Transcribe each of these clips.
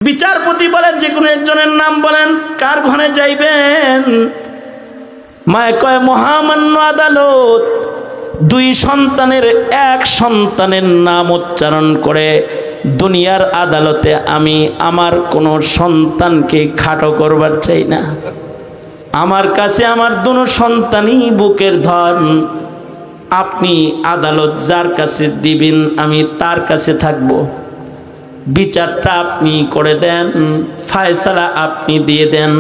বিচারপতি বলেন যে কোনো একজনের নাম বলেন, কার ঘরে যাইবেন? মায়ে কয় মহামান্য আদালত, দুই সন্তানের এক সন্তানের নাম উচ্চারণ করে দুনিয়ার আদালতে আমি আমার কোনো সন্তানকে খাটো করবার চাই না। আমার কাছে আমার দুনো সন্তানই বুকের ধন। আপনি আদালত যার কাছে দিবেন আমি তার কাছে থাকব। বিচারটা আপনি করে দেন, ফায়সালা আপনি দিয়ে দেন।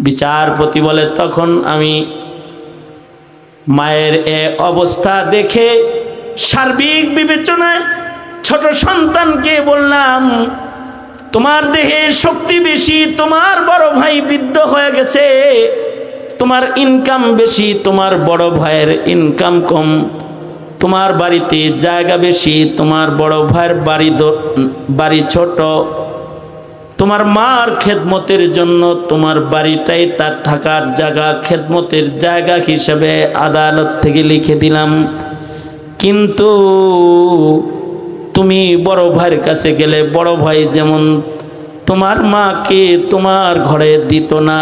বিচারপতি বলে তখন আমি মায়ের এ অবস্থা দেখে সার্বিক বিবেচনায় ছোট সন্তানকে বললাম, তোমার দেহে শক্তি বেশি, তোমার বড় ভাই বৃদ্ধ হয়ে গেছে, তোমার ইনকাম বেশি, তোমার বড় ভাইয়ের ইনকাম কম, তোমার বাড়িতে জায়গা বেশি, তোমার বড় ভাইয়ের বাড়ি ছোট, তোমার মার খেদমতের জন্য তোমার বাড়িটাই তার থাকার জায়গা, খেদমতের জায়গা হিসেবে আদালত থেকে লিখে দিলাম। কিন্তু তুমি বড় ভাইয়ের কাছে গেলে বড় ভাই যেমন তোমার মাকে তোমার ঘরে দিত না,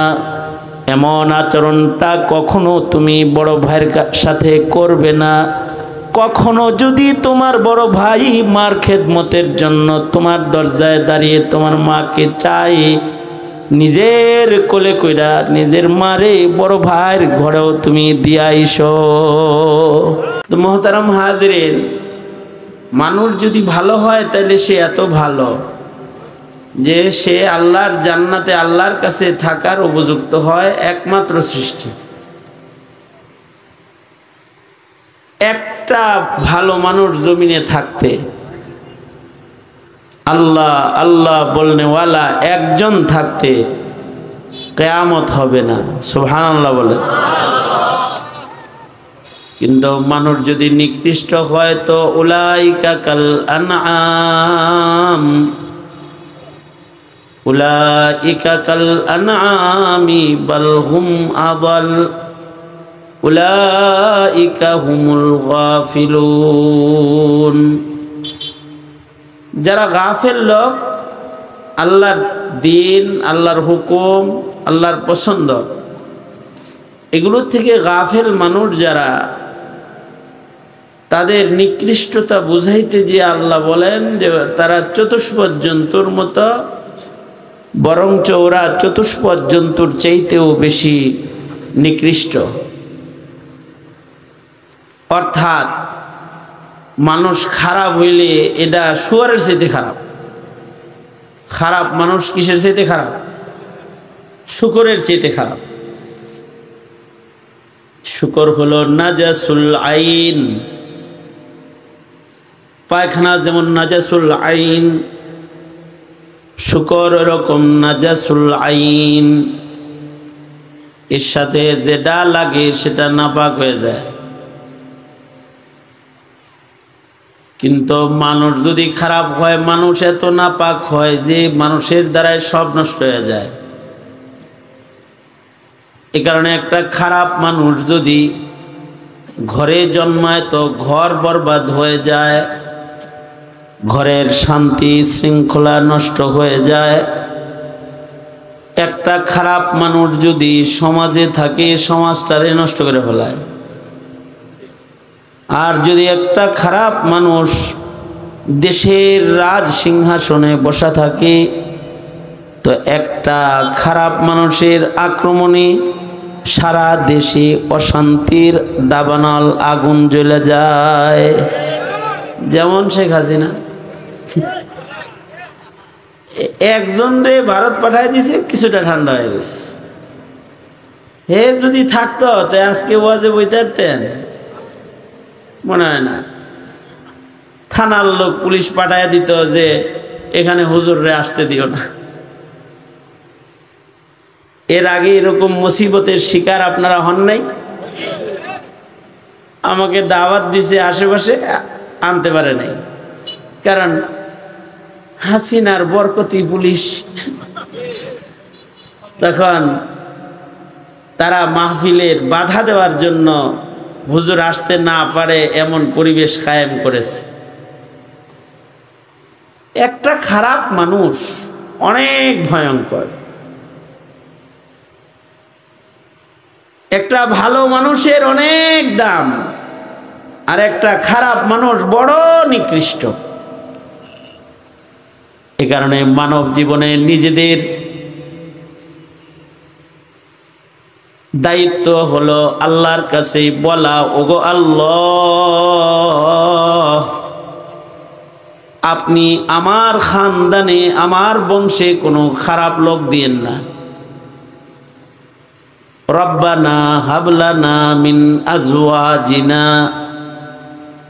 এমন আচরণটা কখনো তুমি বড় ভাইয়ের সাথে করবে না। কখনো যদি তোমার বড় ভাই মার খেদমতের জন্য তোমার দরজায় দাঁড়িয়ে তোমার মাকে চাই, নিজের কোলে কইরা নিজের মারে বড় ভাইয়ের ঘরেও তুমি দিয়া আইসো। তো মোহতারাম হাজরিন, মানুষ যদি ভালো হয় তাহলে সে এত ভালো যে সে আল্লাহর জান্নাতে আল্লাহর কাছে থাকার উপযুক্ত হয়। একমাত্র সৃষ্টি একটা ভালো মানুষ জমিনে থাকতে আল্লাহ আল্লাহ বলনেওয়ালা একজন থাকতে কিয়ামত হবে না। সুবহানাল্লাহ বলেন। কিন্তু মানুষ যদি নিকৃষ্ট হয় তো উলাইকা কাল আনআম, উলাইকা কাল আনআমি বাল হুম আদাল, উলাইকা হুমুল গাফিলুন। যারা গাফেল লোক, আল্লাহর দিন, আল্লাহর হুকুম, আল্লাহর পছন্দ এগুলো থেকে গাফেল মানুষ যারা, তাদের নিকৃষ্টতা বুঝাইতে যে আল্লাহ বলেন যে তারা চতুষ্পদ জন্তুর মতো, বরঞ্চ ওরা চতুষ্পদ জন্তুর চাইতেও বেশি নিকৃষ্ট। অর্থাৎ মানুষ খারাপ হইলে এটা শুয়োরের চাইতে খারাপ। খারাপ মানুষ কিসের চাইতে খারাপ? শুকরের চাইতে খারাপ। শুকর হলো নাজাসুল আইন, পায়খানা যেমন নাজাসুল আইন, শুকর এরকম নাজাসুল আইন। এর সাথে যেটা লাগে সেটা নাপাক হয়ে যায়। কিন্তু মানুষ যদি খারাপ হয়, মানুষ এত নাপাক হয় যে মানুষের দ্বারাই সব নষ্ট হয়ে যায়। এ কারণে একটা খারাপ মানুষ যদি ঘরে জন্মায় তো ঘর বরবাদ হয়ে যায়, ঘরের শান্তি শৃঙ্খলা নষ্ট হয়ে যায়। একটা খারাপ মানুষ যদি সমাজে থাকে সমাজটারে নষ্ট করে ফেলায়। আর যদি একটা খারাপ মানুষ দেশের রাজ সিংহাসনে বসা থাকে তো একটা খারাপ মানুষের আক্রমণে সারা দেশে অশান্তির দাবানল আগুন জ্বলে যায়। যেমন শেখ হাসিনা একজন রে ভারত পাঠায় দিছে, কিছুটা ঠান্ডা হয়ে গেছে। হে যদি থাকতো তো আজকে ওয়াজে বইতে পারতেন? মনে হয় না। থানার লোক পুলিশ পাঠায় দিত যে এখানে হুজুররে আসতে দিও না। এর আগে এরকম মুসিবতের শিকার আপনারা হন নাই? আমাকে দাওয়াত দিছে, আশেপাশে আনতে পারে নাই, কারণ হাসিনার বরকতি পুলিশ। তখন তারা মাহফিলের বাধা দেওয়ার জন্য হুজুর আসতে না পারে এমন পরিবেশ কায়েম করেছে। একটা খারাপ মানুষ অনেক ভয়ঙ্কর, একটা ভালো মানুষের অনেক দাম, আর একটা খারাপ মানুষ বড় নিকৃষ্ট। এ কারণে মানব জীবনে নিজেদের দায়িত্ব হলো আল্লাহর কাছে বলা, ওগো আল্লাহ, আপনি আমার খানদানে, আমার বংশে কোনো খারাপ লোক দিয়েন না। রব্বানা হাবলানা মিন আজওয়াজিনা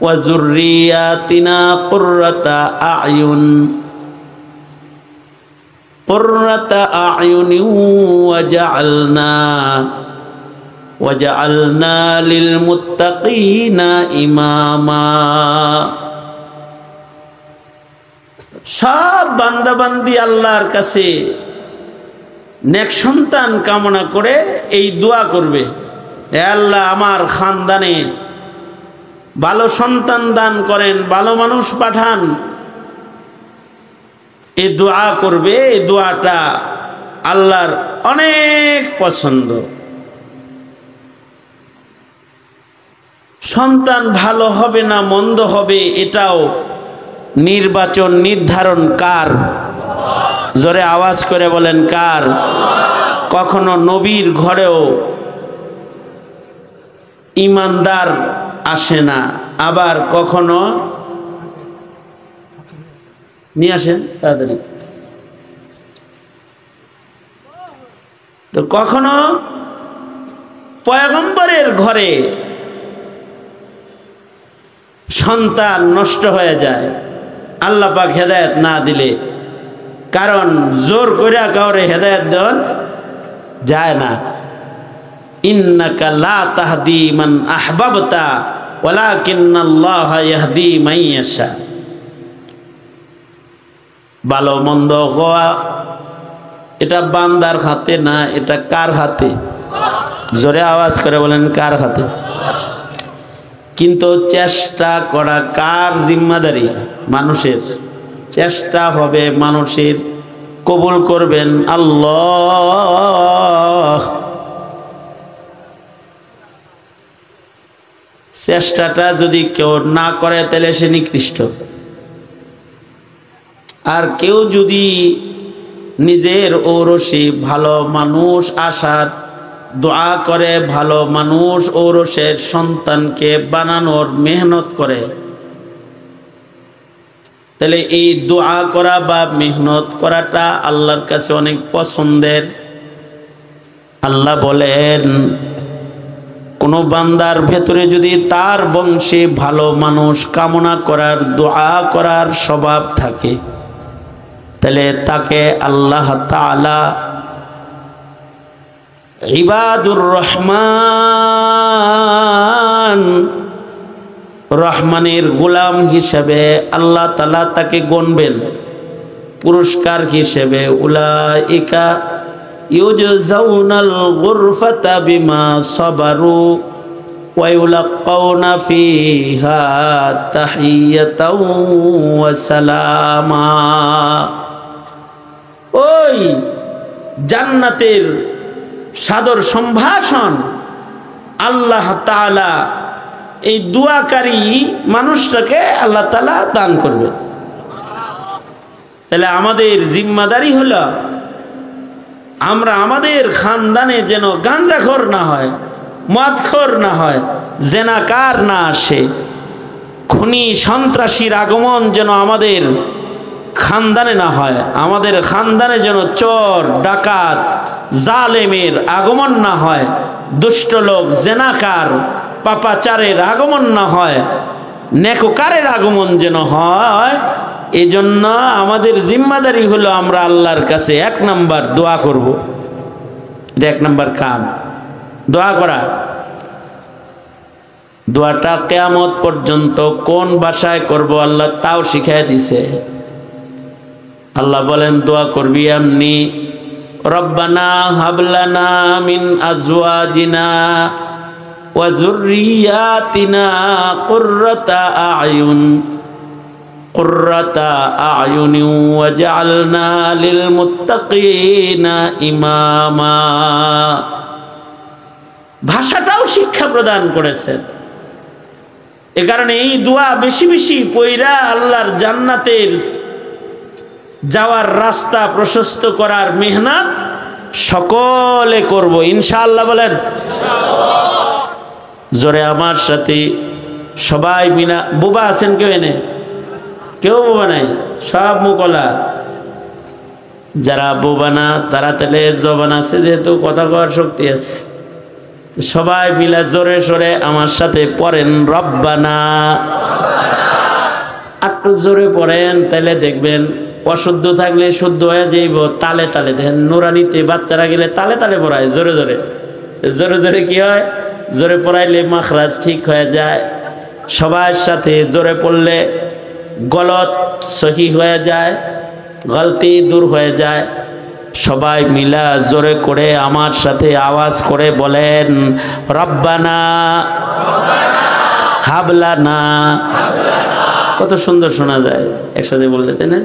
ওয়া যুররিয়াতিনা কুররাতা আ'য়ুন ওয়াজআলনা লিল মুত্তাকিনা ইমামা। সব বান্দাবান্দি আল্লাহর কাছে নেক সন্তান কামনা করে এই দোয়া করবে, হে আল্লাহ আমার খানদানে ভালো সন্তান দান করেন, ভালো মানুষ পাঠান। এই দোয়া করবে, এই দোয়াটা আল্লাহর অনেক পছন্দ। সন্তান ভালো হবে না মন্দ হবে এটাও নির্বাচন নির্ধারণ কার? জোরে আওয়াজ করে বলেন কার? কখনো নবীর ঘরেও ইমানদার আসে না, আবার কখনো নিয়ে আসেন তাড়াতাড়ি, তো কখনো পয়গম্বরের ঘরে সন্তান নষ্ট হয়ে যায় আল্লাহ পাক হেদায়েত না দিলে। কারণ জোর কইরা কাউরে হেদায়েত দেওয়া যায় না। ইন্নাকা লা তাহদি মান আহবাবতা ওয়ালাকিন্নাল্লাহা ইয়াহদি মান ইয়াশা। ভালো মন্দ হওয়া এটা বান্দার হাতে না, এটা কার হাতে? জোরে আওয়াজ করে বলেন কার হাতে? কিন্তু চেষ্টা করা কার জিম্মাদারি? মানুষের। চেষ্টা হবে মানুষের, কবুল করবেন আল্লাহ। চেষ্টাটা যদি কেউ না করে তাহলে সে নিকৃষ্ট। আর কেউ যদি নিজের ঔরসে ভালো মানুষ আসার দোয়া করে, ভালো মানুষ ঔরসের সন্তানকে বানানোর মেহনত করে, তাহলে এই দোয়া করা বা মেহনত করাটা আল্লাহর কাছে অনেক পছন্দের। আল্লাহ বলেন কোন বান্দার ভেতরে যদি তার বংশে ভালো মানুষ কামনা করার দোয়া করার স্বভাব থাকে, তাহলে তাকে আল্লাহ তাআলা ইবাদুর রহমান, রহমানের গোলাম হিসেবে আল্লাহ তাআলা তাকে গণবেন। পুরস্কার হিসেবে উলাইকা ইউজাউনাল গুরফাতা বিমা সাবারু ওয়া ইউলাকাউনা ফিহা তাহিয়াতাও ওয়া সালামা। ওই জান্নাতের সাদর সম্ভাষণ আল্লাহ তাআলা এই দুয়াকারী মানুষটাকে আল্লাহ তাআলা দান করবে। তাহলে আমাদের জিম্মাদারি হলো আমরা আমাদের খানদানে যেন গাঁজাখোর না হয়, মদখোর না হয়, জেনাকার না আসে, খুনি সন্ত্রাসীর আগমন যেন আমাদের খানদানে না হয়, আমাদের খানদানে যেন চোর ডাকাত জালেমের আগমন না হয়, দুষ্ট লোক জেনাকার পাপাচারের আগমন না হয়, নেককারের আগমন যেন হয়। এই জন্য আমাদের জিম্মাদারি হলো আমরা আল্লাহর কাছে 1 নাম্বার দোয়া করব। এটা 1 নাম্বার কাম, দোয়া করা। দোয়াটা কিয়ামত পর্যন্ত কোন ভাষায় করব আল্লাহ তাও শিখাই দিছে। আল্লাহ বলেন দোয়া করবি এমনি, রব্বানা হাবলানা মিন আজওয়াজিনা ওয়া যুররিয়াতিনা কুররাতা আ'য়ুন কুররাতা আয়ুনি ওয়াজআলনা লিল মুত্তাকিনা ইমামা। ভাষাটাও শিক্ষা প্রদান করেছেন। এ কারণে এই দোয়া বেশি বেশি পয়রা আল্লাহর জান্নাতের যাওয়ার রাস্তা প্রশস্ত করার মেহনত সকলে করব ইনশাআল্লাহ। বলেন জোরে আমার সাথে সবাই বিনা। বোবা আছেন কেউ? এনে কেউ বোবা নাই, সব মুকলা। যারা বোবা না তারা তাহলে জবান আছে, যেহেতু কথা কওয়ার শক্তি আছে। সবাই মিলে জোরে সোরে আমার সাথে পড়েন রব্বানা। একটু জোরে পড়েন, তাহলে দেখবেন অশুদ্ধ থাকলে শুদ্ধ হয়ে যাইব। তালে তালে দেখেন নুরানিতে বাচ্চারা গেলে তালে তালে পড়ায়, জোরে জোরে জোরে জোরে কি হয়, জোরে পড়াইলে মাখরাজ ঠিক হয়ে যায়। সবার সাথে জোরে পড়লে গলত সহি হয়ে যায়, গলতি দূর হয়ে যায়। সবাই মিলা জোরে করে আমার সাথে আওয়াজ করে বলেন রব্বানা হাবলানা। কত সুন্দর শোনা যায় একসাথে বললে, তাই না?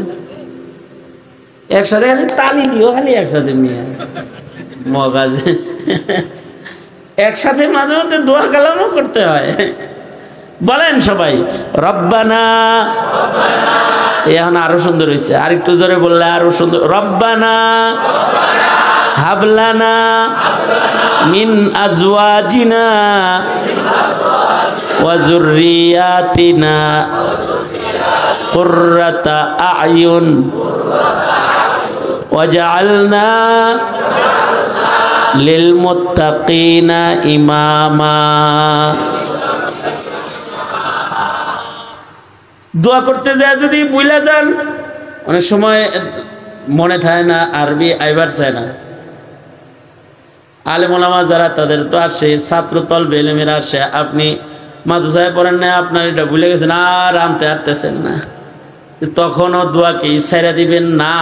একসাথে খালি তালি দিও, খালি একসাথে নিয়ে মগাজে একসাথে মাঝে মধ্যে দোয়া কালামও করতে হয়। বলেন সবাই রব্বানা। এখন আরো সুন্দর হয়েছে, আর একটু জোরে বললে আরো সুন্দর। রব্বানা হাবলানা মিন আজওয়াজিনা ওয়া যুররিয়াতিনা কুররাতা আয়ুন ওয়াজআলনা লিল মুত্তাকিনা ইমামা। দোয়া করতে যায় যদি বুইলা যান, অনেক সময় মনে থাকে না, আরবি আইবার চায় না। আলেম ওলামা যারা তাদের তো আসে, ছাত্র তলবে এলেমেরা আসে। আপনি মাদ্রাসায় পড়েন না, আপনার এটা ভুলে গেছেন, আর আনতে পারতেছেন না, তখনও দোয়া কি ছেড়ে দিবেন না?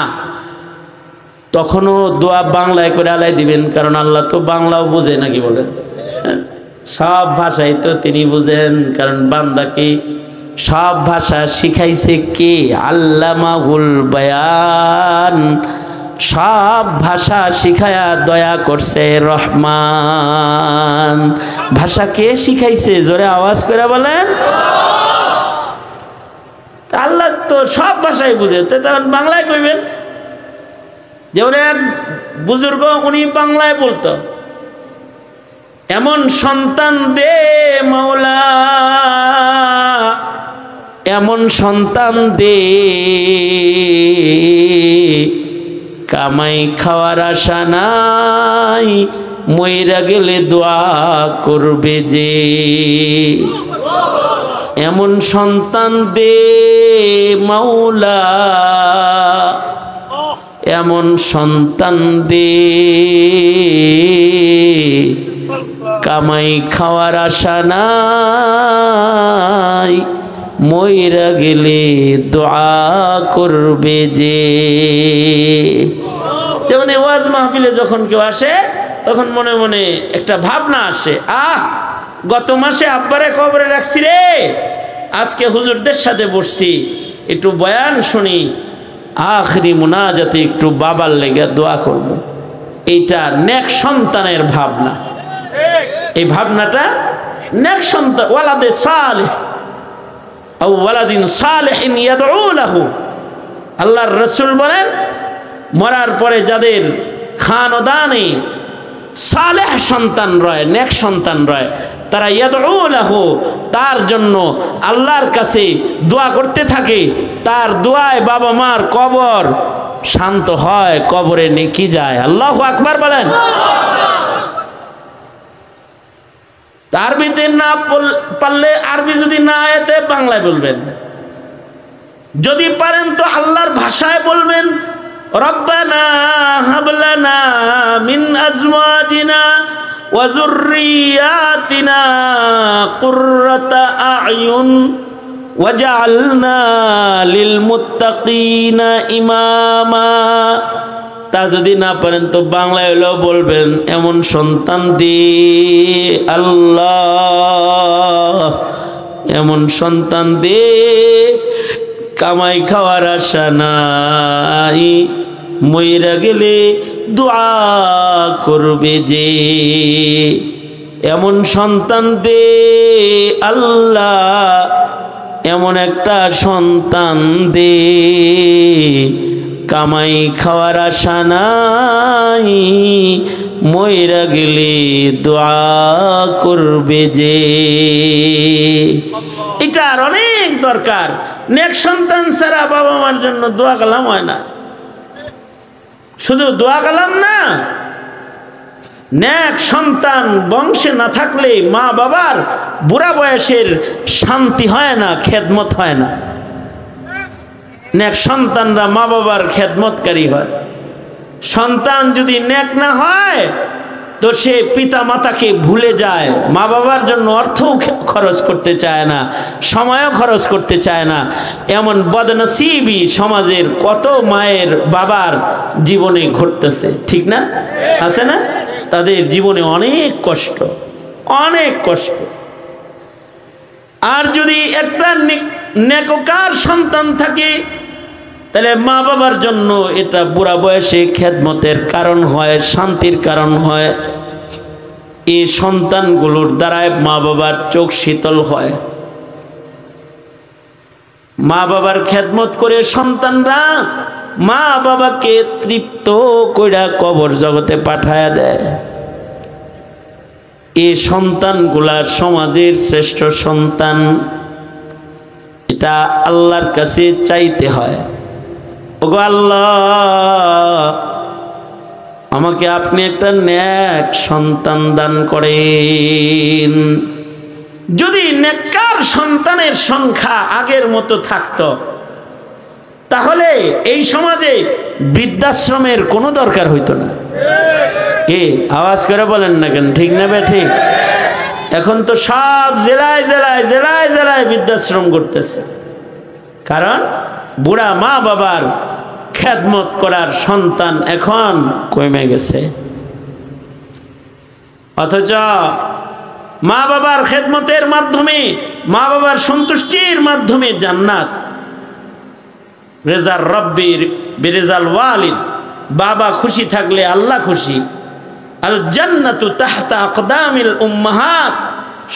তখনও দোয়া বাংলায় করে আলাই দিবেন, কারণ আল্লাহ তো বাংলাও বুঝে নাকি বলেন, সব ভাষাই তো তিনি বুঝেন। কারণ বান্দাকে সব ভাষা শিখাইছে কে? আল্লামাহুল বায়ান। সব ভাষা শিখায়া দয়া করছে রহমান। ভাষা কে শিখাইছে? জোরে আওয়াজ করে বলেন। আল্লাহ তো সব ভাষাই বুঝে, তখন বাংলায় কইবেন। যেমন এক বুজুর্গ, উনি বাংলায় বলতো, এমন সন্তান দে মাওলা, এমন সন্তান দে, কামাই খাওয়ার আশা নাই, মইরা গেলে দোয়া করবে যে। এমন সন্তান দে মাওলা, এমন সন্তান দে, কামাই খাওয়ার আশা নাই, মইরা গেলে দোয়া করবে যে। যেমন ওয়াজ মাহফিলে যখন কেউ আসে, তখন মনে মনে একটা ভাবনা আসে, গত মাসে আব্বারে কবরে রাখছি রে, আজকে হুজুরদের সাথে বসছি, একটু বয়ান শুনি, আখরি মুনাজাতে একটু বাবার লেগে দোয়া করব। এইটা নেক সন্তানের ভাবনা। এই ভাবনাটা নেক সন্তান, ওয়ালাদে সালেহ আও ওয়ালাদিন সালেহিন ইয়াদউ লাহু। আল্লাহর রাসূল বলেন, মরার পরে যাদের খানদানে সালেহ সন্তান রয়, নেক সন্তান রয়, তারা ইয়াদউ লাহু, তার জন্য আল্লাহর কাছে দোয়া করতে থাকে। তার দোয়ায় বাবা মার কবর শান্ত হয়, কবরে নেকি যায়। আল্লাহু আকবার বলেন। আরবিতে না পারলে, আরবি যদি না এতে বাংলায় বলবেন, যদি পারেন তো আল্লাহর ভাষায় বলবেন। রব্বানা হাবলানা মিন আজওয়াজিনা ওয়া যুররিয়াতিনা কুররাতা আয়ুন ওয়াজআলনা লিল মুত্তাকিনা ইমামা। তা যদি না পারেন তো বাংলায় হলেও বলবেন, এমন সন্তান দে আল্লাহ, এমন সন্তান দে, কামাই খাওয়ার আশা নাই, মইরা গেলে দোয়া করবে যে। এমন সন্তান দে আল্লাহ, এমন একটা সন্তান দে, কামাই খাওয়ার আশা নাই, মইরা গেলে দোয়া করবে যে। এটার অনেক দরকার। নেক সন্তান ছাড়া বাবা মার জন্য দোয়া কালাম হয় না। শুধু দোয়া কালাম না, নেক সন্তান বংশে না থাকলে মা বাবার বুড়া বয়সের শান্তি হয় না, খেদমত হয় না। নেক সন্তানরা মা বাবার খেদমতকারী হয়। সন্তান যদি নেক না হয় তো সে পিতা মাতাকে ভুলে যায়, মা বাবার জন্য অর্থও খরচ করতে চায় না, সময়ও খরচ করতে চায় না। এমন বদনসিবি সমাজের কত মায়ের বাবার জীবনে ঘটতেছে, ঠিক না? আছে না? তাদের জীবনে অনেক কষ্ট, অনেক কষ্ট। আর যদি একটা নেককার সন্তান থাকে তাহলে মা বাবার জন্য এটা বুড়া বয়সে খেদমতের কারণ হয়, শান্তির কারণ হয়। এই সন্তানগুলোর দ্বারায় মা বাবার চোখ শীতল হয়। মা বাবার খেদমত করে সন্তানরা মা বাবাকে তৃপ্ত কইরা কবর জগতে পাঠায়া দেয়। এই সন্তানগুলার সমাজের শ্রেষ্ঠ সন্তান, এটা আল্লাহর কাছে চাইতে হয়। ওগো আল্লাহ, আমাকে আপনি একটা নেক সন্তান দান করেন। যদি নেককার সন্তানের সংখ্যা আগের মতো থাকতো তাহলে এই সমাজে বৃদ্ধাশ্রমের কোনো দরকার হইতো না। আওয়াজ করে বলেন না কেন, ঠিক না বে ঠিক? এখন তো সব জেলায় জেলায় জেলায় জেলায় বৃদ্ধাশ্রম করতেছে, কারণ বুড়া মা বাবার খেদমত করার সন্তান এখন কমে গেছে। অথচ মা বাবার খেদমতের মাধ্যমে, মা বাবার সন্তুষ্টির মাধ্যমে জান্নাত। রেজার রব্বির বিরেজাল ওয়ালিদ, বাবা খুশি থাকলে আল্লাহ খুশি। আল জান্নাতু তাহতা আকদামিল উম্মাহাত,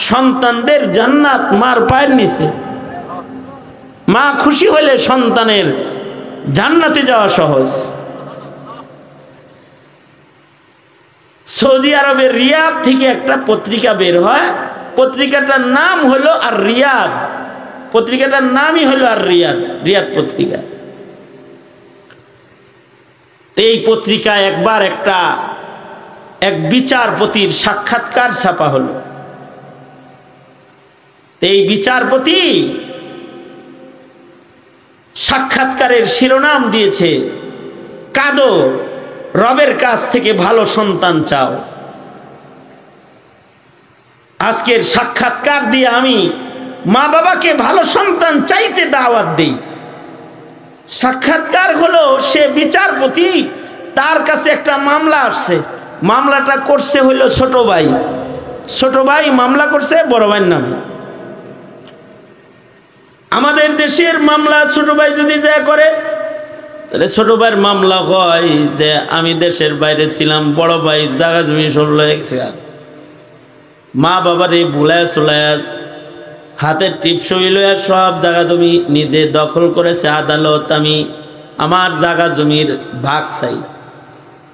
সন্তানদের জান্নাত মার পায়ের নিচে। মা খুশি হলে সন্তানের জান্নাতে যাওয়া সহজ। সৌদি আরবের রিয়াদ থেকে একটা পত্রিকা বের হয়, পত্রিকাটার নাম হলো আর রিয়াদ। পত্রিকাটার নামই হলো আর রিয়াদ, রিয়াদ পত্রিকা। এই পত্রিকায় একবার এক বিচারপতির সাক্ষাৎকার ছাপা হলো। এই বিচারপতি সাক্ষাৎকারের শিরোনাম দিয়েছে, কাঁদো, রবের কাছ থেকে ভালো সন্তান চাও। আজকের সাক্ষাৎকার দিয়ে আমি মা বাবাকে ভালো সন্তান চাইতে দাওয়াত দেই। সাক্ষাৎকার হলো, সে বিচারপতি, তার কাছে একটা মামলা আসছে। মামলাটা করছে হলো ছোট ভাই। ছোট ভাই মামলা করছে বড় ভাইয়ের নামে। আমাদের দেশের মামলা ছোট ভাই যদি যা করে তাহলে ছোট ভাইয়ের মামলা হয় যে আমি দেশের বাইরে ছিলাম, বড় ভাই জায়গা জমি সব লয়ে গেছে, মা বাবার এই ভুলায় চুলায় হাতের টিপসই লয়ে সব জায়গা জমি নিজে দখল করেছে। আদালত, আমি আমার জায়গা জমির ভাগ চাই,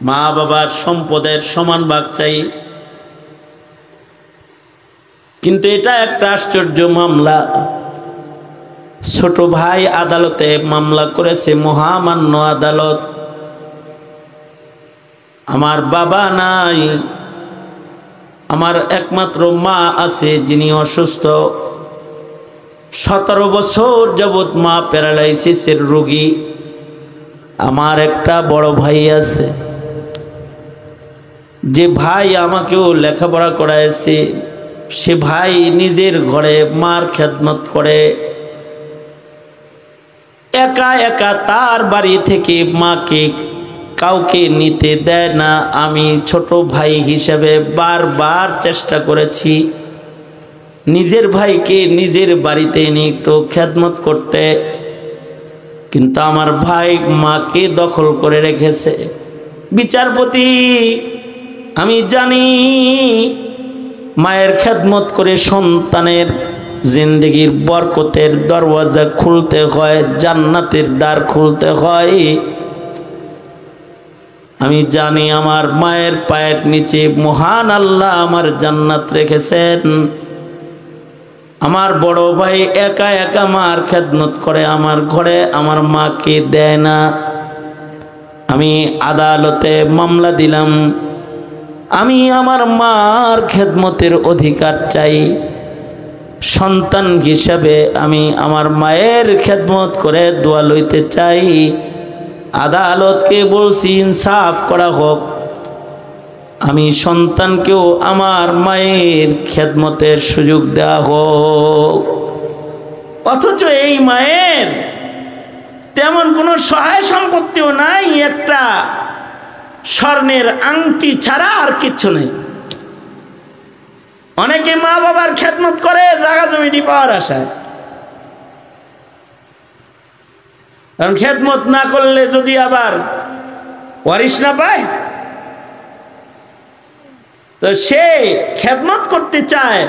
মা বাবার সম্পদের সমান ভাগ চাই। কিন্তু এটা একটা আশ্চর্য মামলা। ছোট ভাই আদালতে মামলা করেছে, মহামান্য আদালত। আমার বাবা নাই, আমার একমাত্র মা আছে যিনি অসুস্থ। 17 বছর যাবৎ মা প্যারালাইসিসের রোগী। আমার একটা বড় ভাই আছে, যে ভাই আমাকেও লেখাপড়া করাইছে। সে ভাই নিজের ঘরে মার খেদমত করে, একা একা তার বাড়ি থেকে মাকে কাউকে নিতে দেয় না। আমি ছোট ভাই হিসেবে বারবার চেষ্টা করেছি নিজের ভাইকে নিজের বাড়িতে এনে একটু খেদমত করতে, কিন্তু আমার ভাই মাকে দখল করে রেখেছে। বিচারপতি, আমি জানি মায়ের খেদমত করে সন্তানের জিন্দেগির বরকতের দরওয়াজা খুলতে হয়, জান্নাতের দ্বার খুলতে হয়। আমি জানি আমার মায়ের পায়ের নিচে মহান আল্লাহ আমার জান্নাত রেখেছেন। আমার বড় ভাই একা একা মার খেদমত করে, আমার ঘরে আমার মাকে দেয় না। আমি আদালতে মামলা দিলাম, আমি আমার মার খেদমতের অধিকার চাই। সন্তান হিসাবে আমি আমার মায়ের খেদমত করে দোয়া লইতে চাই। আদালতকে বলছি ইনসাফ করা হোক, আমি সন্তানকেও আমার মায়ের খেদমতের সুযোগ দেওয়া হোক। অথচ এই মায়ের তেমন কোনো সহায় সম্পত্তিও নাই, একটা স্বর্ণের আংটি ছাড়া আর কিচ্ছু নেই। অনেকে মা বাবার খেদমত করে জায়গা জমিটি পাওয়ার আশায়, কারণ খেদমত না করলে যদি আবার ওয়ারিশ না পায়, তো সে খেদমত করতে চায়।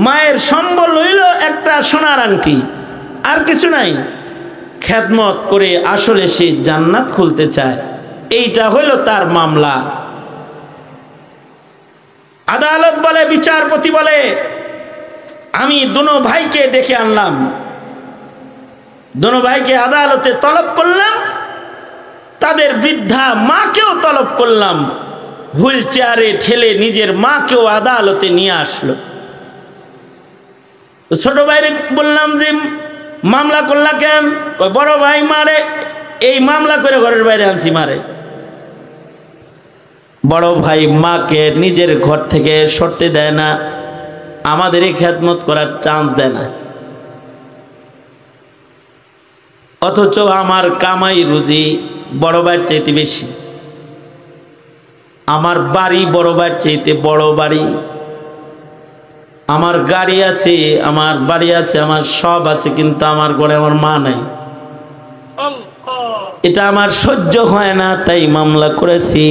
মায়ের সম্বল হইল একটা সোনার আংটি, আর কিছু নাই। খেদমত করে আসলে সে জান্নাত খুলতে চায়, এইটা হইল তার মামলা। আদালত বলে, বিচারপতি বলে, আমি দুনো ভাইকে ডেকে আনলাম, দুনো ভাইকে আদালতে তলব করলাম, তাদের বৃদ্ধা মাকেও তলব করলাম, হুইল চেয়ারে ঠেলে নিজের মাকেও আদালতে নিয়ে আসলো। ছোট ভাইরে বললাম যে মামলা করলা কেন? বড় ভাই মারে, এই মামলা করে ঘরের বাইরে আনছি মারে। বড় ভাই মাকে নিজের ঘর থেকে সরতে দেয় না, আমাদেরই খেদমত করার চান্স দেয় না। অথচ আমার কামাই রুজি বড় ভাইয়ের চাইতে বেশি, আমার বাড়ি বড় ভাইয়ের চাইতে বড় বাড়ি, আমার গাড়ি আছে, আমার বাড়ি আছে, আমার সব আছে, কিন্তু আমার ঘরে আমার মা নাই। এটা আমার সহ্য হয় না, তাই মামলা করেছি।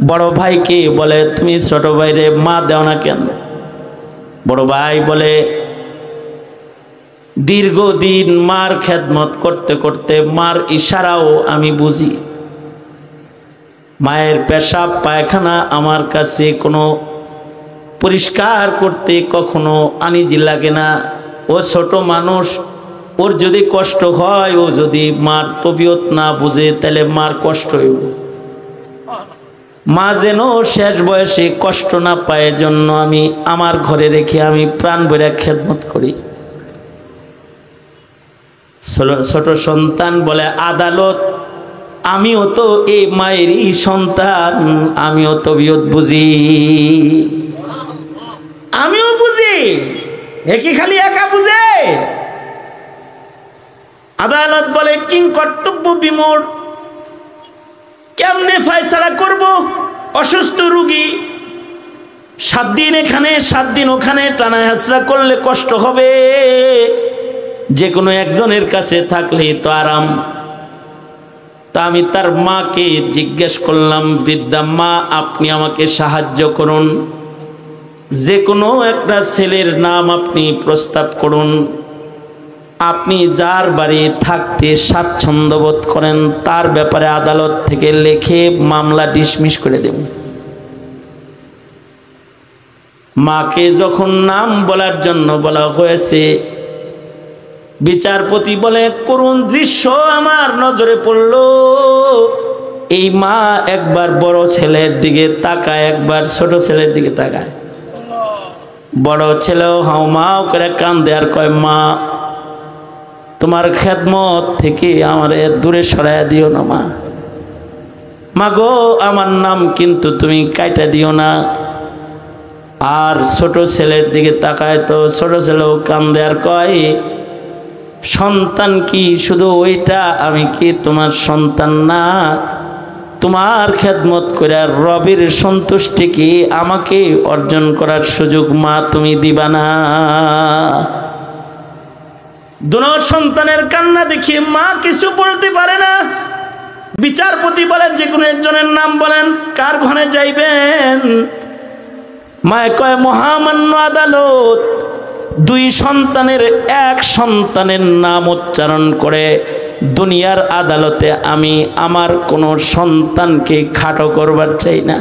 বড় ভাইকে বলে, তুমি ছোট ভাইরে মা দেও না কেন? বড় ভাই বলে, দীর্ঘদিন মার খেদমত করতে করতে মার ইশারাও আমি বুঝি। মায়ের পেশাব পায়খানা আমার কাছে কোনো পরিষ্কার করতে কখনো আনিজি লাগে না। ও ছোট মানুষ, ওর যদি কষ্ট হয়, ও যদি মার তবিয়ত না বুঝে, তাহলে মার কষ্ট হইব। মা যেন শেষ বয়সে কষ্ট না পায়, জন্য আমি আমার ঘরে রেখে আমি প্রাণ ভরে খেদমত করি। ছোট সন্তান বলে, আদালত, আমিও তো এই মায়েরই সন্তান, আমিও তবিয়ত বুঝি, আমিও বুঝি, একই খালি একা বুঝে। আদালত বলে, কিং কর্তব্য বিমূঢ়, কেমনে ফয়সালা করব? অসুস্থ রুগী, 7 দিন এখানে 7 দিন ওখানে টানা হাসরা করলে কষ্ট হবে, যে কোনো একজনের কাছে থাকলে তো আরাম। তা আমি তার মাকে জিজ্ঞেস করলাম, বৃদ্ধা মা, আপনি আমাকে সাহায্য করুন, যে কোনো একটা ছেলের নাম আপনি প্রস্তাব করুন, আপনি যার বাড়ি থাকতে স্বাচ্ছন্দ্য বোধ করেন তার ব্যাপারে আদালত থেকে লিখে মামলা ডিসমিস করে দেব। মাকে যখন নাম বলার জন্য বলা হয়েছে, বিচারপতি বলে, করুণ দৃশ্য আমার নজরে পড়ল। এই মা একবার বড় ছেলের দিকে তাকায়, একবার ছোট ছেলের দিকে তাকায়। বড় ছেলেও হাউমাউ করে কান্দে আর কয়, মা, তোমার খেদমত থেকে আমার দূরে সরাইয়া দিও না মা। মা গো, আমার নাম কিন্তু তুমি কাইটা দিও না। আর ছোট ছেলের দিকে তাকায়, তো ছোট ছেলেও কান্দে আর কয়, সন্তান কি শুধু ওইটা? আমি কি তোমার সন্তান না? তোমার খেদমত করে রবের সন্তুষ্টি কি আমাকে অর্জন করার সুযোগ মা তুমি দিবা না? দুনো সন্তানের কান্না দেখে মা কিছু বলতে পারে না। বিচারপতি বলে যে কোনো একজনের নাম বলেন, কার ঘরে যাইবেন? মায় কয় মহামান্য আদালত, দুই সন্তানের এক সন্তানের নাম উচ্চারণ করে দুনিয়ার আদালতে আমি আমার কোনো সন্তানকে খাটো করবার চাই না।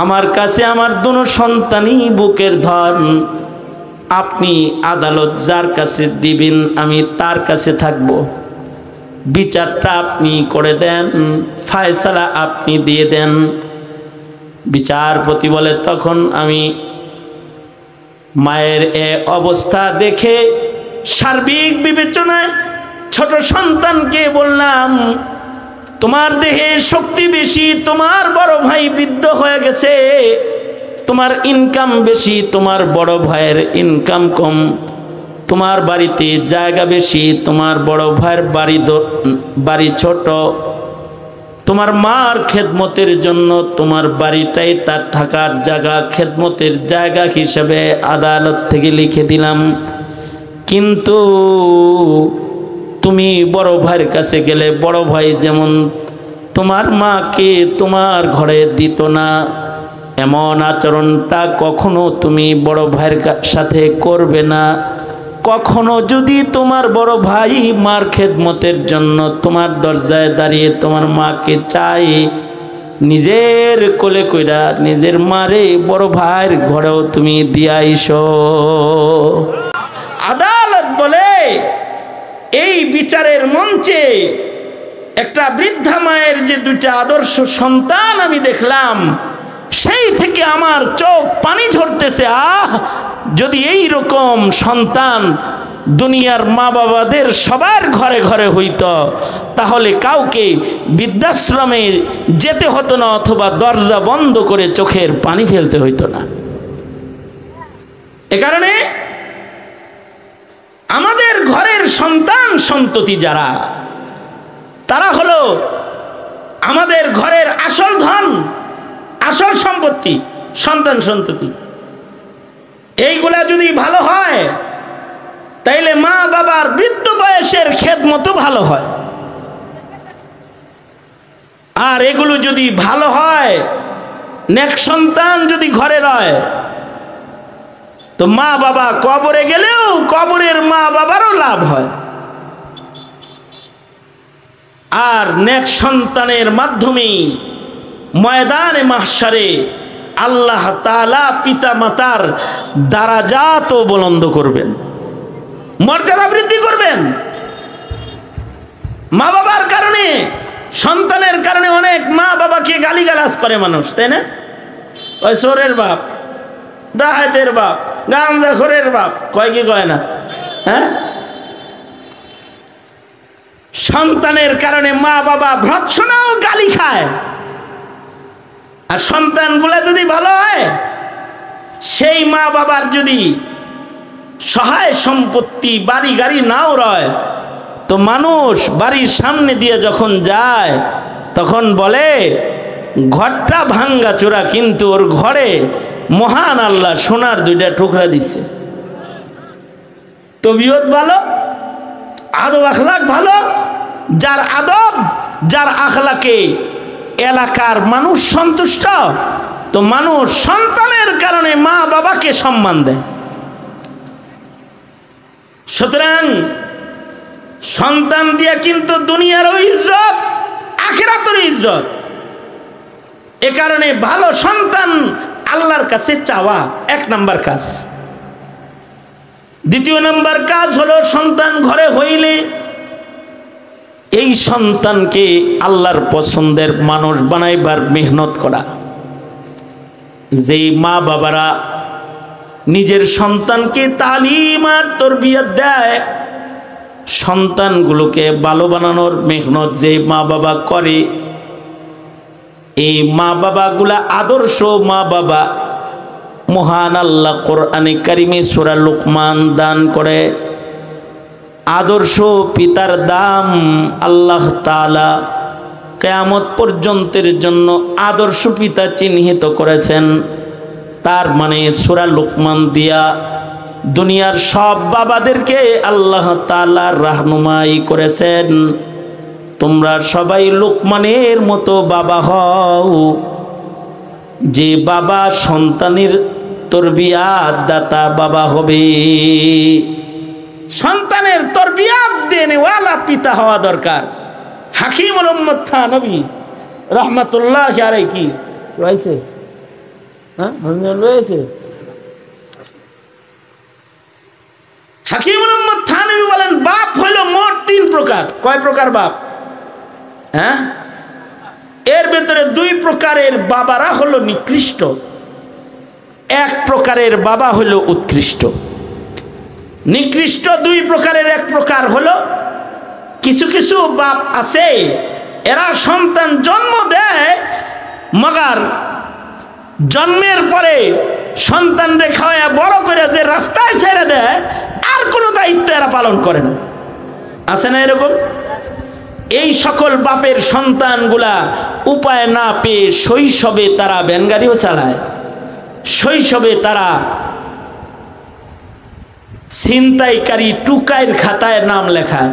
আমার কাছে আমার দুনো সন্তানই বুকের ধন। আপনি আদালত যার কাছে দিবেন আমি তার কাছে থাকব। বিচারটা আপনি করে দেন, ফায়সালা আপনি দিয়ে দেন। বিচারপতি বলে তখন আমি মায়ের এ অবস্থা দেখে সার্বিক বিবেচনায় ছোট সন্তানকে বললাম, তোমার দেহে শক্তি বেশি, তোমার বড় ভাই বৃদ্ধ হয়ে গেছে, তোমার ইনকাম বেশি, তোমার বড় ভাইয়ের ইনকাম কম, তোমার বাড়িতে জায়গা বেশি, তোমার বড় ভাইয়ের বাড়ি ছোট, তোমার মার খেদমতের জন্য তোমার বাড়িটাই তার থাকার জায়গা, খেদমতের জায়গা হিসেবে আদালত থেকে লিখে দিলাম। কিন্তু তুমি বড় ভাইয়ের কাছে গেলে বড় ভাই যেমন তোমার মাকে তোমার ঘরে দিত না, এমন আচরণটা কখনো তুমি বড় ভাইয়ের সাথে করবে না। কখনো যদি তোমার বড় ভাই মার খেদমতের জন্য তোমার দরজায় দাঁড়িয়ে তোমার মাকে চাই, নিজের কোলে কইরা নিজের মারে বড় ভাইয়ের ঘরেও তুমি দিয়া আইসো। আদালত বলে এই বিচারের মঞ্চে একটা বৃদ্ধা মায়ের যে দুইটা আদর্শ সন্তান আমি দেখলাম, সেই থেকে আমার চোখ পানি ঝরতেছে। যদি এই রকম সন্তান দুনিয়ার মা বাবাদের সবার ঘরে ঘরে হইত, তাহলে কাউকে বৃদ্ধাশ্রমে যেতে হতো না, অথবা দরজা বন্ধ করে চোখের পানি ফেলতে হইতো না। এ কারণে আমাদের ঘরের সন্তান সন্ততি যারা, তারা হলো আমাদের ঘরের আসল ধন, আসল সম্পত্তি, সন্তান সন্ততি। এইগুলা যদি ভালো হয় তাইলে মা বাবার বৃদ্ধ বয়সের খেদমত ভালো হয়। আর এগুলো যদি ভালো হয়, নেক সন্তান যদি ঘরে রয়, তো মা বাবা কবরে গেলেও কবরের মা বাবারও লাভ হয়। আর নেক সন্তানের মাধ্যমে ময়দানে মাহশারে আল্লাহ তাআলা পিতা মাতার দারাজাতও বুলন্দ করবেন, মর্যাদা বৃদ্ধি করবেন। মা বাবার কারণে, সন্তানের কারণে অনেক মা বাবাকে গালিগালাজ করে মানুষ, তাই না? ওই চোরের বাপ, ডাকাতের বাপ, গাঁজাখোরের বাপ, কয় কি কয় না? হ্যাঁ, সন্তানের কারণে মা বাবা ভর্ৎসনাও গালি খায়। আর সন্তানগুলা যদি ভালো হয়, সেই মা বাবার যদি সহায় সম্পত্তি বাড়ি গাড়ি নাও রয়, তো মানুষ বাড়ির সামনে দিয়ে যখন যায় তখন বলে ঘরটা ভাঙ্গা চোরা, কিন্তু ওর ঘরে মহান আল্লাহ সোনার দুইটা টুকরা দিচ্ছে। তবিয়ত ভালো, আদব আখলাক ভালো। যার আদব, যার আখলাকে এলাকার মানুষ সন্তুষ্ট, তো মানুষ সন্তানের কারণে মা বাবাকে সম্মান দেয়। সুতরাং সন্তান দিয়া কিন্তু দুনিয়ারও ইজ্জত, আখিরাতেরও ইজ্জত। এ কারণে ভালো সন্তান আল্লাহর কাছে চাওয়া এক নাম্বার কাজ। দ্বিতীয় নাম্বার কাজ হলো সন্তান ঘরে হইলে এই সন্তানকে আল্লাহর পছন্দের মানুষ বানাইবার মেহনত করা। যেই মা বাবারা নিজের সন্তানকে তালিম আর তরবিয়ত দেয়, সন্তানগুলোকে ভালো বানানোর মেহনত যে মা বাবা করে, এই মা বাবাগুলা আদর্শ মা বাবা। মহান আল্লাহ কোরআনে কারিমে সূরা লুকমান দান করে, আদর্শ পিতার দাম আল্লাহ তাআলা কিয়ামত পর্যন্তের জন্য আদর্শ পিতা চিহ্নিত করেছেন। তার মানে সূরা লুকমান দিয়া দুনিয়ার সব বাবাদেরকে আল্লাহ তাআলা রাহনুমাই করেছেন, তোমরা সবাই লোকমানের মতো বাবা হও, যে বাবা সন্তানের তরবিয়াত দাতা বাবা হবে। সন্তানের তরবিয়াত দেনেওয়ালা পিতা হওয়া দরকার। হাকিমুল উম্মত থানবী রহমাতুল্লাহি আলাইহি কি রয়েছে, হ্যাঁ রয়েছে। হাকিমুল উম্মত থানবী বলেন বাপ হইল মোট 3 প্রকার। কয় প্রকার বাপ? হ্যাঁ, এর ভেতরে 2 প্রকারের বাবারা হলো নিকৃষ্ট, 1 প্রকারের বাবা হলো উৎকৃষ্ট। নিকৃষ্ট 2 প্রকারের 1 প্রকার হলো, কিছু কিছু বাপ আছে এরা সন্তান জন্ম দেয়, মগার জন্মের পরে সন্তান রেখায় বড় করে যে রাস্তায় ছেড়ে দেয়, আর কোনো দায়িত্ব এরা পালন করে না। আছে না এরকম? এই সকল বাপের সন্তানগুলা উপায় না পেয়ে শৈশবে তারা ভ্যানগাড়িও চালায়, শৈশবে তারা ছিনতাইকারী টুকাইয়ের খাতায় নাম লেখায়,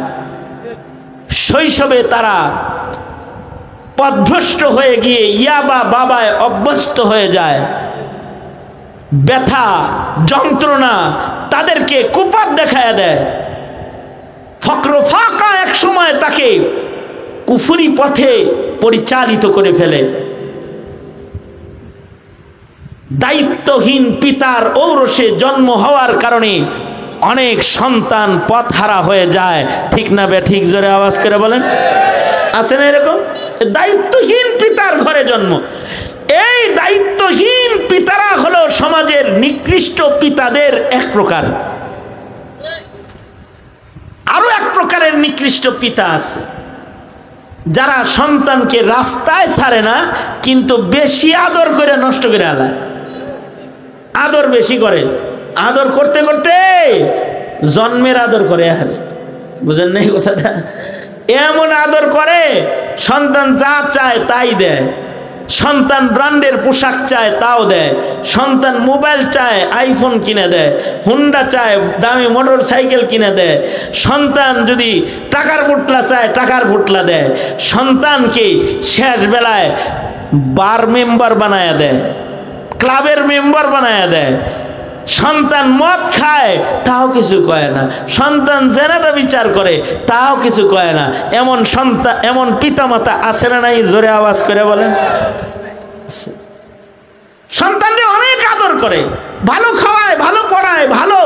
শৈশবে তারা পথভ্রষ্ট হয়ে গিয়ে ইয়াবা বাবায় অভ্যস্ত হয়ে যায়। ব্যথা যন্ত্রণা তাদেরকে কুপাত দেখায় দেয়। ফকর ফাঁকা এক সময় তাকে কুফরি পথে পরিচালিত করে ফেলে। দায়িত্বহীন পিতার ঔরসে জন্ম হওয়ার কারণে অনেক সন্তান পথহারা হয়ে যায়। ঠিক না বে ঠিক? জোরে আওয়াজ করে বলেন। আছে না এরকম? দায়িত্বহীন পিতার ঘরে জন্ম। এই দায়িত্বহীন পিতারা হলো সমাজের নিকৃষ্ট পিতাদের 1 প্রকার। আরো 1 প্রকারের নিকৃষ্ট পিতা আছে, যারা সন্তানকে রাস্তায় ছাড়ে না, কিন্তু বেশি আদর করে নষ্ট করে আলায়। আদর বেশি করে, আদর করতে করতে জন্মের আদর করে। আরে বুঝেন নাই কথাটা? এমন আদর করে সন্তান যা চায় তাই দেয়, সন্তান ব্র্যান্ডের পোশাক চায় তাও দেয়, সন্তান মোবাইল চায় আইফোন কিনে দেয়, হুন্ডা চায় দামি মোটর সাইকেল কিনে দেয়, সন্তান যদি টাকার পুটলা চায় টাকার পুটলা দেয়, সন্তানকে শেষ বেলায় বার মেম্বার বানায় দেয়, ক্লাবের মেম্বার বানায় দেয়। সন্তান মদ খায় তাও কিছু কয় না, সন্তান জেনাবা বিচার করে তাও কিছু কয় না। এমন সন্তান, এমন পিতামাতা আছে না নাই? জোরে আওয়াজ করে বলেন। সন্তানকে অনেক আদর করে, ভালো খাওয়ায়, ভালো পড়ায়, ভালো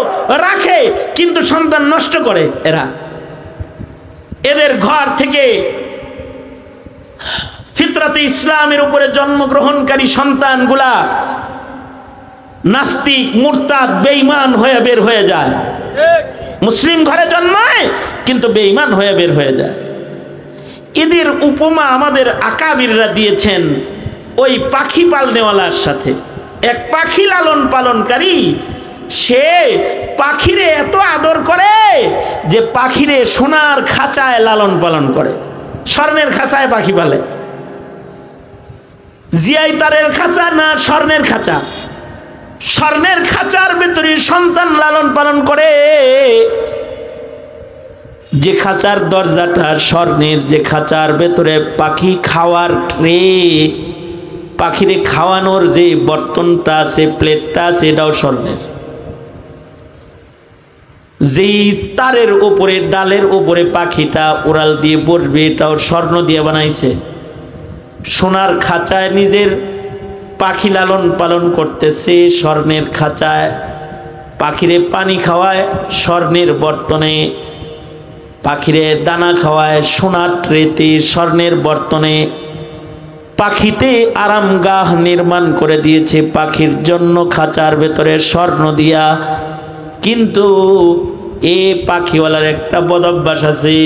রাখে, কিন্তু সন্তান নষ্ট করে এরা। এদের ঘর থেকে ফিতরাতে ইসলামের উপরে জন্মগ্রহণকারী সন্তানগুলা নাস্তিক, মুরতাদ, বেঈমান হয়ে বের হয়ে যায়। মুসলিম ঘরে জন্মায় কিন্তু বেঈমান হয়ে বের হয়ে যায়। এদের উপমা আমাদের আকাবিররা দিয়েছেন ওই পাখি পালনেওয়ালার সাথে। এক পাখি লালন পালনকারী, সে পাখিরে এত আদর করে যে পাখিরে সোনার খাঁচায় লালন পালন করে। স্বর্ণের খাঁচায় পাখি পালে, জিয়াই তারের খাঁচা না স্বর্ণের খাঁচা? স্বর্ণের খাঁচার ভেতরে সন্তান লালন পালন করে। যে খাঁচার দরজাটা স্বর্ণের, যে খাঁচার ভেতরে পাখি খাওয়ার ট্রে, পাখিরে খাওয়ানোর যে বর্তনটা আছে, প্লেটটা আছে, এটাও স্বর্ণের। যেই তারের উপরে, ডালের উপরে পাখিটা উড়াল দিয়ে বসবে, এটাও স্বর্ণ দিয়ে বানাইছে। সোনার খাঁচায় নিজের পাখি লালন পালন করতেছে, স্বর্ণের খাঁচায় পাখিরে পানি খাওয়ায়, স্বর্ণের বর্তনে পাখিরে দানা খাওয়ায়, সোনার ট্রেতে, স্বর্ণের বর্তনে। পাখিতে আরামগাহ নির্মাণ করে দিয়েছে পাখির জন্য খাঁচার ভেতরে স্বর্ণ দিয়া। কিন্তু এ পাখিওয়ালার একটা বদভ্যাস আছে,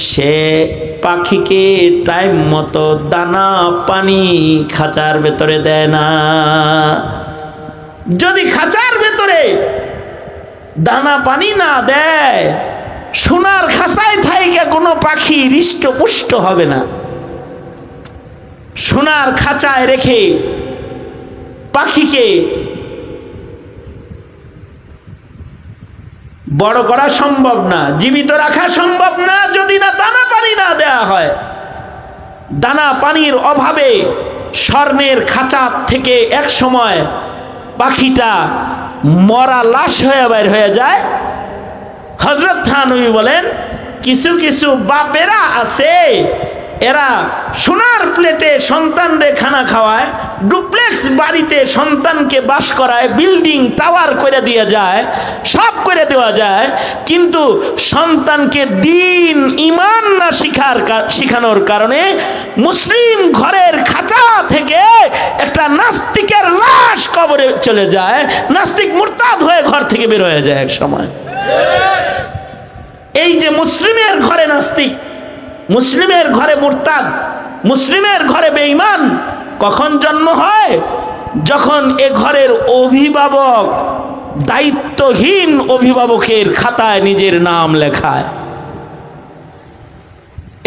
সে পাখিকে টাইম মতো দানা পানি খাঁচার ভেতরে দেয় না। যদি খাঁচার ভেতরে দানা পানি না দেয়, সোনার খাঁচায় থাইকা কোনো পাখি হৃষ্টপুষ্ট হবে না। সোনার খাঁচায় রেখে পাখিকে বড় করা সম্ভব না, জীবিত রাখা সম্ভব না যদি না দানা পানি না দেয়া হয়। দানা পানির অভাবে স্বর্ণের খাঁচা থেকে এক সময় পাখিটা মরা লাশ হয়ে বের হয়ে যায়। হযরত থানবী বলেন, কিছু কিছু বাপেরা আছে, এরা সোনার প্লেটে সন্তানরে খানা খাওয়ায়, ডুপ্লেক্স বাড়িতে সন্তানকে বাস করায়, বিল্ডিং টাওয়ার করে দিয়ে যায়, সব করে দেওয়া যায়, কিন্তু সন্তানকে দিন ঈমান না শিখানোর কারণে মুসলিম ঘরের খাঁচা থেকে একটা নাস্তিকের লাশ কবরে চলে যায়, নাস্তিক মুরতাদ হয়ে ঘর থেকে বের হয়ে যায় এক সময়। এই যে মুসলিমের ঘরে নাস্তিক, মুসলিমের ঘরে মুরতাদ, মুসলিমের ঘরে বেঈমান কখন জন্ম হয়? যখন এ ঘরের অভিভাবক দায়িত্বহীন অভিভাবকের খাতায় নিজের নাম লেখায়।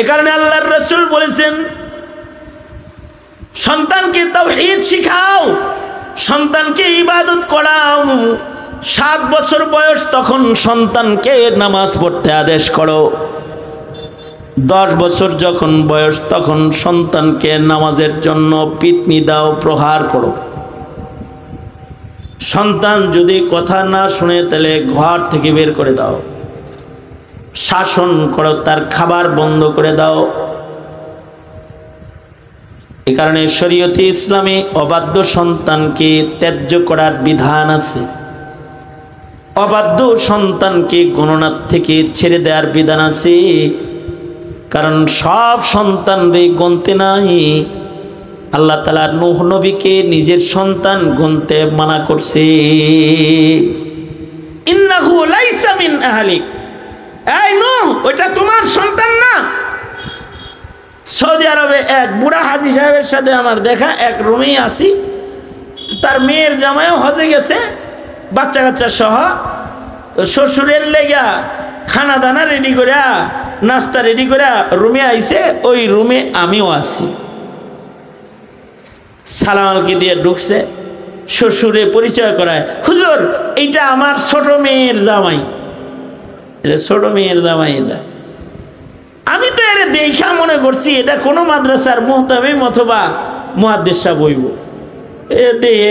এ কারণে আল্লাহর রাসূল বলেছেন, সন্তানকে তাওহীদ শিখাও, সন্তানকে ইবাদত করাও। 7 বছর বয়স তখন সন্তানকে নামাজ পড়তে আদেশ করো। 10 বছর যখন বয়স তখন সন্তানকে নামাজের জন্য পিটনি দাও, প্রহার করো। সন্তান যদি কথা না শুনে তাহলে ঘর থেকে বের করে দাও, শাসন করো, তার খাবার বন্ধ করে দাও। এ কারণে শরীয়তে ইসলামে অবাধ্য সন্তানকে ত্যায্য করার বিধান আছে, অবাধ্য সন্তানকে গণনার থেকে ছেড়ে দেওয়ার বিধান আছে। কারণ সব সন্তানরে গণতে নাই। আল্লাহ তাআলা নূহ নবীকে নিজের সন্তান গণতে মানা করছে। ইন্নাহু লাইসা মিন আহলিক, এই নূহ ওটা তোমার সন্তান না। সৌদি আরবে এক বুড়া হাজী সাহেবের সাথে আমার দেখা, এক রুমেই আসি, তার মেয়ের জামাইও হজে গেছে বাচ্চা কাচ্চা সহ। শ্বশুরের লেগা খানা দানা রেডি করে, নাস্তা রেডি করে রুমে আইছে। ওই রুমে আমিও আছি। সালাম আলকি দিয়ে ঢুকছে, শ্বশুরে পরিচয় করায়, হুজুর এইটা আমার ছোট মেয়ের জামাই। এটা ছোট মেয়ের জামাই। এটা আমি তো এর দেখা মনে করছি এটা কোনো মাদ্রাসার মুহতামিম অথবা মুহাদ্দিস সাহেব হইব,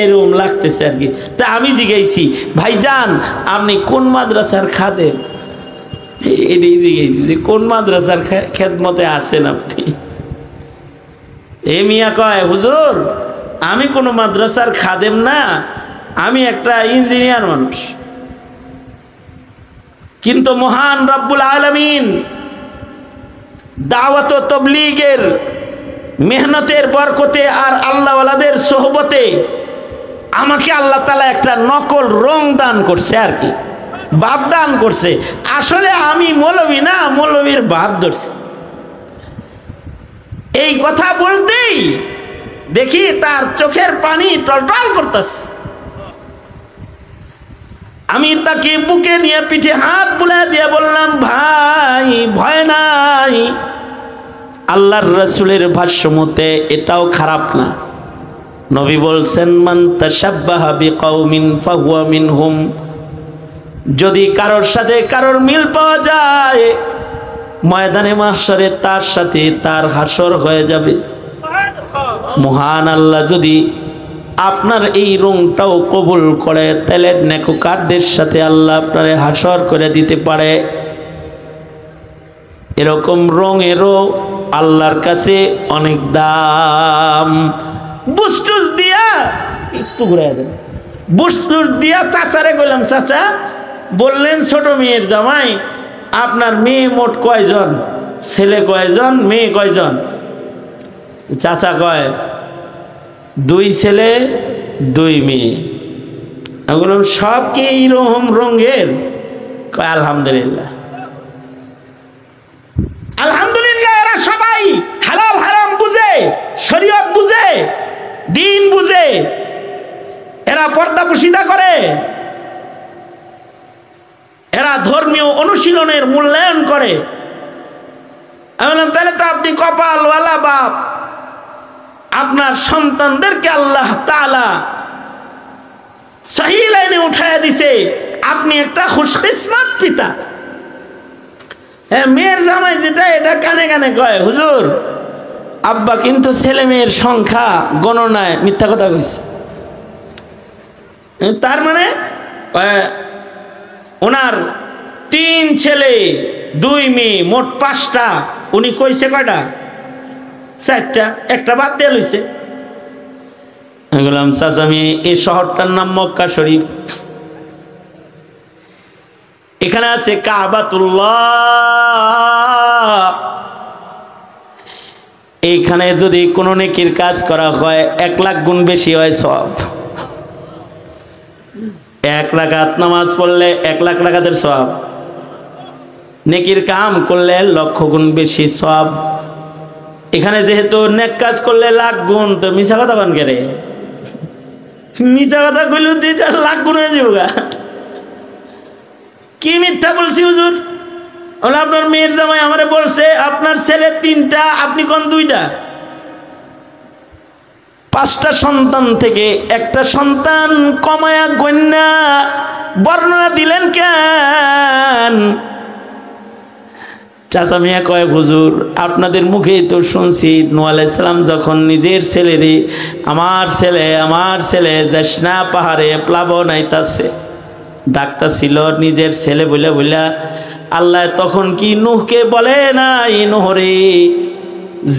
এরকম লাগতেছে আর কি। তা আমি জিজ্ঞাসি, ভাইজান আপনি কোন মাদ্রাসার খাদেম? এটাই জিজ্ঞাসি যে কোন মাদ্রাসার খেদমতে আছেন আপনি? এ মিয়া কয়, হুজুর আমি কোনো মাদ্রাসার খাদেম না, আমি একটা ইঞ্জিনিয়ার মানুষ। কিন্তু মহান রব্বুল আলামিন দাওয়াত ও তাবলীগের মেহনতের বরকতে আর আল্লাহওয়ালাদের সোহবতে আমাকে আল্লাহ তাআলা একটা নকল রং দান করছে আর কি, বাপ দান করছে। আসলে আমি মৌলবী না, মৌলবীর বাপ ধরছি। এই কথা বলতেই দেখি তার চোখের পানি টলটল করতেছে। আমি তাকে বুকে নিয়ে পিঠে হাত বুলায় দিয়ে বললাম, ভাই ভয় নাই, আল্লাহর রাসূলের ভাষ্য মতে এটাও খারাপ না। নবী বলছেন, মান তাশাব্বাহা বিকাউমিন ফাহুয়া মিনহুম, যদি কারোর সাথে কারোর মিল পাওয়া যায় ময়দানে মাহশরে তার সাথে তার হাসর হয়ে যাবে। মহান আল্লাহ যদি আপনার এই রংটাও কবুল করে তাহলে নেককারদের সাথে আল্লাহ আপনারে হাসর করে দিতে পারে। এরকম রঙেরও আল্লাহর কাছে অনেক দাম। বুস্টুস দিয়া একটু ঘুরে দেন, বুস্টুস দিয়া চাচারে কইলাম, চাচা বললেন ছোট মেয়ের জামাই, আপনার মেয়ে মোট কয়জন, ছেলে কয়জন, মেয়ে কয়জন? চাচা কয় 2 ছেলে 2 মেয়ে। আমি বললাম সব কি এইরকম রঙের? কয় আলহামদুলিল্লাহ। আলহামদুলিল্লাহ, এরা সবাই হালাল হারাম বুঝে, শরীয়ত বুঝে, দিন বুঝে, এরা পর্দা পুশিদা করে, এরা ধর্মীয় অনুশীলনের মূল্যায়ন করে। আমি বললাম তাহলে তো আপনি কপালওয়ালা বাপ, আপনার সন্তানদেরকে আল্লাহ তাআলা সহি লাইনে উঠাইয়া দিছে, আপনি একটা খুশকিসমত পিতা। হ্যাঁ, মেয়ের জামাই যেটা এটা কানে কানে কয়, হুজুর আব্বা কিন্তু ছেলে মেয়ের সংখ্যা গণনায় মিথ্যা কথা কইছে। তার মানে ওনার 3 ছেলে 2 মেয়ে, মোট 5টা। উনি কইছে কয়টা? 4টা, একটা বাদ দিয়ে লইছে। আমি বললাম, চাচা আমি এই শহরটার নাম মক্কা শরীফ, এখানে আছে কাবাতুল্লাহ, এইখানে যদি কোনো নেকির কাজ করা হয় 1 লাখ গুণ বেশি হয় সওয়াব। 1 রাকাত নামাজ পড়লে 1 লাখ রাকাতের সওয়াব, নেকির কাম করলে 1 লক্ষ গুণ বেশি সওয়াব। এখানে যেহেতু নেক কাজ করলে 1 লাখ গুণ, তো মিছা কথা বান করে, মিছা কথা কইলেও 2 লাখ গুণ হয়ে যাবে। কি মিথ্যা বলছি হুজুর? বলে আপনার মেয়ের জামাই আমারে বলছে আপনার ছেলে 3টা, আপনি কোন 2টা। 5টা সন্তান থেকে একটা সন্তান কমায়া গণ্যা বর্ণনা দিলেন কেন? চাচা মিয়া কয়, হুজুর আপনাদের মুখেই তো শুনছি নূহ আলাইহিস সালাম যখন নিজের ছেলেরে আমার ছেলে যাসনা পাহাড়ে প্লাবন আইতাছে ডাক্তার ছিল নিজের ছেলে বলে আল্লাহ তখন কি নূহকে বলে নাই, নূহ রে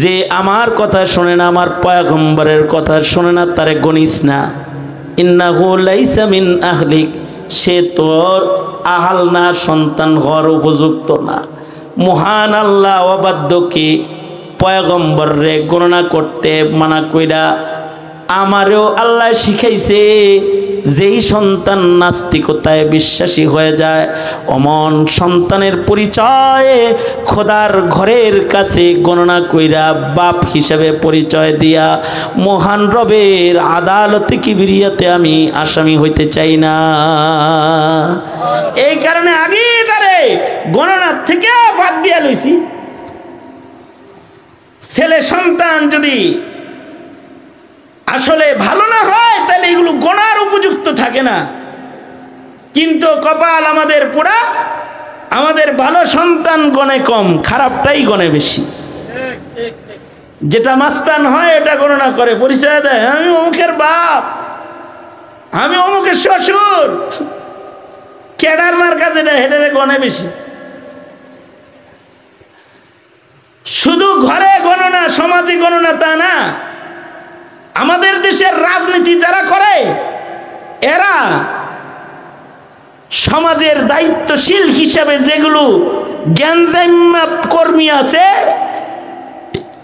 যে আমার কথা শোনে না, আমার পয়গম্বরের কথা শোনে না, তারে গনিস না, ইন্নাহু লাইসা মিন আহলিক, সে তোর আহাল না, সন্তান হওয়ার উপযুক্ত না। মহান আল্লাহ অবাধ্যকে পয়গম্বর রে গণনা করতে মানা কইরা আমারও আল্লাহ শিখাইছে, যেই সন্তান নাস্তিকতায় বিশ্বাসী হয়ে যায় অমন সন্তানের পরিচয় খোদার ঘরের কাছে গণনা কইরা বাপ হিসেবে পরিচয় দিয়া মহান রবের আদালতে কিবরিয়াতে আমি আসামি হইতে চাই না। এই কারণে আগে তারে গণনা থেকে বাদ দিয়া লইছি। ছেলে সন্তান যদি আসলে ভালো না হয় তাহলে এগুলো গণার উপযুক্ত থাকে না। কিন্তু কপাল আমাদের পুরা, আমাদের ভালো সন্তান গণে কম, খারাপটাই গণে বেশি। যেটা মাস্তান হয় এটা গণনা করে পরিচয় দেয়, আমি অমুকের বাপ, আমি অমুকের শ্বশুর, কেডার মার কাছে হেডারে গণে বেশি। শুধু ঘরে গণনা, সমাজে গণনা তা না, আমাদের দেশের রাজনীতি যারা করে এরা সমাজের দায়িত্বশীল হিসাবে যেগুলো গ্যাঞ্জাম কর্মী আছে,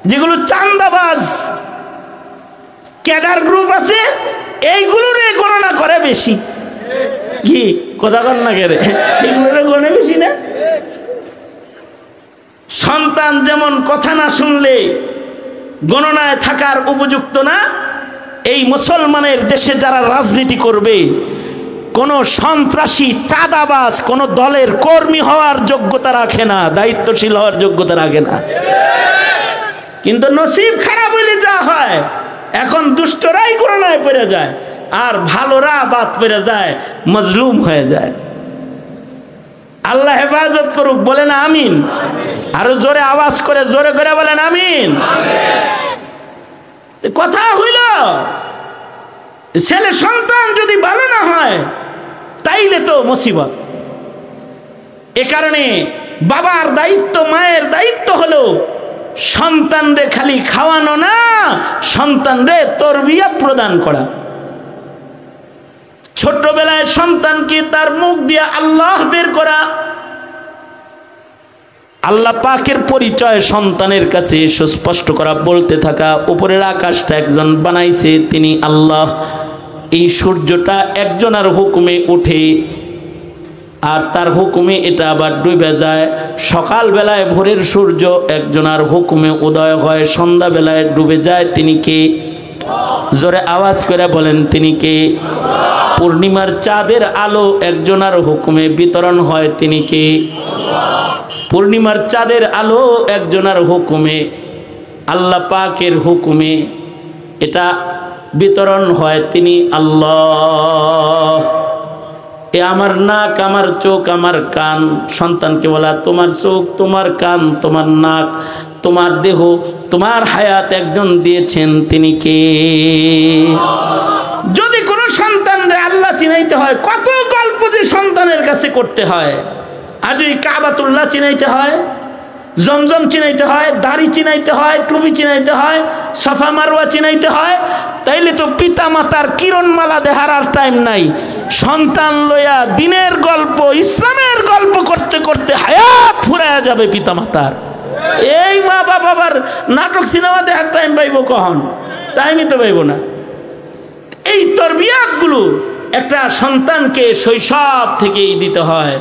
যেগুলো চান্দাবাজ ক্যাডার গ্রুপ আছে, এইগুলোরে গণনা করে বেশি। কি কথা কন না কেরে, এগুলোরে গণে বেশি না। সন্তান যেমন কথা না শুনলে গণনায় থাকার উপযুক্ত না, এই মুসলমানের দেশে যারা রাজনীতি করবে কোনো সন্ত্রাসী চাঁদাবাজ কোনো দলের কর্মী হওয়ার যোগ্যতা রাখে না, দায়িত্বশীল হওয়ার যোগ্যতা রাখে না। কিন্তু নসিব খারাপ হইলে যা হয়, এখন দুষ্টরাই গণনায় পড়ে যায় আর ভালোরা বাদ পড়ে যায়, মজলুম হয়ে যায়। আল্লাহ হেফাজত করুক, বলেন আমিন। আরো জোরে আওয়াজ করে জোরে করে বলেন আমিন। কথা হইল ছেলে সন্তান যদি ভালো না হয় তাইলে তো মুসিবত। এ কারণে বাবার দায়িত্ব, মায়ের দায়িত্ব হলো সন্তানরে খালি খাওয়ানো না, সন্তানরে তরবিয়ত প্রদান করা। ছোটবেলায় সন্তানকে তার মুখ দিয়ে আল্লাহ বের করা, আল্লাহ পাকের পরিচয় সন্তানের কাছে সুস্পষ্ট করা, বলতে থাকা উপরের আকাশটা একজন বানাইছে, তিনি আল্লাহ। এই সূর্যটা একজনের হুকুমে ওঠে আর তার হুকুমে এটা আবার ডুবে যায়। সকালবেলায় ভোরের সূর্য একজনের হুকুমে উদয় হয়, সন্ধ্যাবেলায় ডুবে যায়। তিনি কে? জোরে আওয়াজ করে বলেন তিনি কে? পূর্ণিমার চাঁদের আলো একজনের হুকুমে বিতরণ হয়, তিনি কে? পূর্ণিমার চাঁদের আলো একজনের হুকুমে, আল্লাহ পাকের হুকুমে এটা বিতরণ হয়, তিনি আল্লাহ। এ আমার নাক, আমার চোখ, আমার কান। সন্তানকে বলা তোমার চোখ, তোমার কান, তোমার নাক, তোমার দেহ, তোমার হায়াত একজন দিয়েছেন, তিনি কে? যদি কোনো সন্তানরে আল্লাহ চিনাইতে হয়, কত গল্প যে সন্তানের কাছে করতে হয়। আর যদি কাবাতুল্লাহ চিনাইতে হয়, জমজম চিনাইতে হয়, দাড়ি চিনাইতে হয়, টুপি চিনাইতে হয়, সাফা মারওয়া চিনাইতে হয়, তাইলে তো পিতা মাতার কিরণমালা দেখার আর টাইম নাই। সন্তান লইয়া দিনের গল্প, ইসলামের গল্প করতে করতে হায়াত ফুরাইয়া যাবে পিতা মাতার। এই মা বাবা আবার নাটক সিনেমা দেখার টাইম পাইব কখন? টাইমই তো পাইব না। এই তরবিয়াতগুলো একটা সন্তানকে শৈশব থেকেই দিতে হয়।